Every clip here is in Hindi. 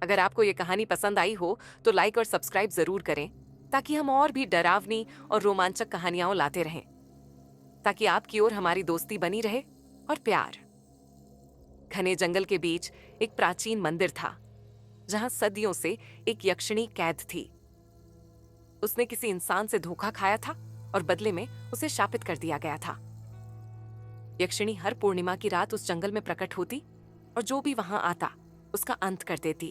अगर आपको ये कहानी पसंद आई हो तो लाइक और सब्सक्राइब जरूर करें, ताकि हम और भी डरावनी और रोमांचक कहानियां लाते रहें, ताकि आपकी ओर हमारी दोस्ती बनी रहे और प्यार। घने जंगल के बीच एक प्राचीन मंदिर था, जहां सदियों से एक यक्षिणी कैद थी। उसने किसी इंसान से धोखा खाया था और बदले में उसे शापित कर दिया गया था। यक्षिणी हर पूर्णिमा की रात उस जंगल में प्रकट होती और जो भी वहां आता उसका अंत कर देती।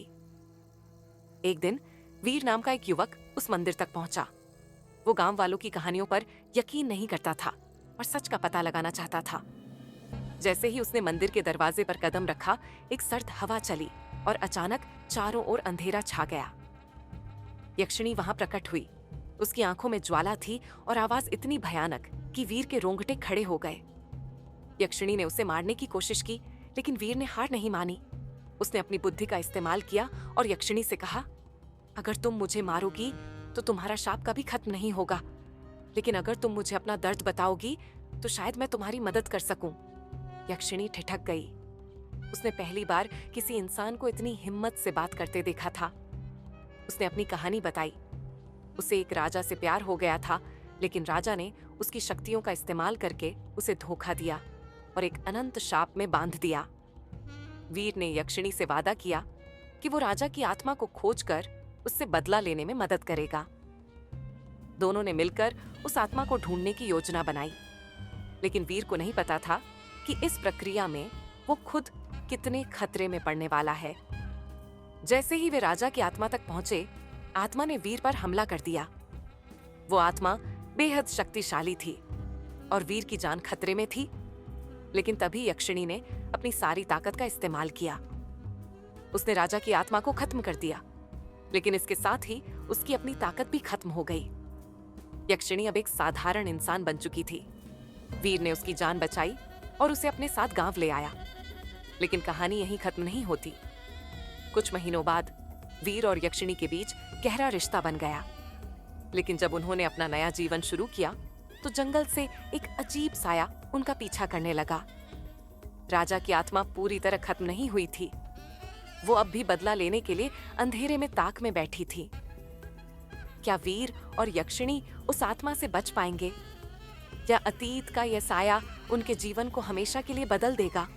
एक दिन वीर नाम का एक युवक उस मंदिर तक पहुंचा। वो गांव वालों की कहानियों पर यकीन नहीं करता था और सच का पता लगाना चाहता था। जैसे ही उसने मंदिर के दरवाजे पर कदम रखा, एक सर्द हवा चली और अचानक चारों ओर अंधेरा छा गया। यक्षिणी वहां प्रकट हुई। उसकी आंखों में ज्वाला थी और आवाज इतनी भयानक कि वीर के रोंगटे खड़े हो गए। यक्षिणी ने उसे मारने की कोशिश की, लेकिन वीर ने हार नहीं मानी। उसने अपनी बुद्धि का इस्तेमाल किया और यक्षिणी से कहा, अगर तुम मुझे मारोगी तो तुम्हारा शाप कभी खत्म नहीं होगा, लेकिन अगर तुम मुझे अपना दर्द बताओगी तो शायद मैं तुम्हारी मदद कर सकूं। यक्षिणी ठिठक गई। उसने पहली बार किसी इंसान को इतनी हिम्मत से बात करते देखा था। उसने अपनी कहानी बताई। उसे एक राजा से प्यार हो गया था, लेकिन राजा ने उसकी शक्तियों का इस्तेमाल करके उसे धोखा दिया और एक अनंत शाप में बांध दिया। वीर ने यक्षिणी से वादा किया कि वो राजा की आत्मा को खोजकर उससे बदला लेने में मदद करेगा। दोनों ने मिलकर उस आत्मा को ढूंढने की योजना बनाई, लेकिन वीर को नहीं पता था कि इस प्रक्रिया में वो खुद कितने खतरे में पड़ने वाला है। जैसे ही वे राजा की आत्मा तक पहुंचे, आत्मा ने वीर पर हमला कर दिया। वो आत्मा बेहद शक्तिशाली थी और वीर की जान खतरे में थी, लेकिन तभी यक्षिणी ने अपनी सारी ताकत का इस्तेमाल किया। उसने राजा की आत्मा को खत्म कर दिया, लेकिन इसके साथ ही उसकी अपनी ताकत भी खत्म हो गई। यक्षिणी अब एक साधारण इंसान बन चुकी थी। वीर ने उसकी जान बचाई और उसे अपने साथ गांव ले आया। लेकिन कहानी यहीं खत्म नहीं होती। कुछ महीनों बाद वीर और यक्षिणी के बीच गहरा रिश्ता बन गया। लेकिन जब उन्होंने अपना नया जीवन शुरू किया, तो जंगल से एक अजीब साया उनका पीछा करने लगा। राजा की आत्मा पूरी तरह खत्म नहीं हुई थी। वो अब भी बदला लेने के लिए अंधेरे में ताक में बैठी थी। क्या वीर और यक्षिणी उस आत्मा से बच पाएंगे, या अतीत का यह साया उनके जीवन को हमेशा के लिए बदल देगा?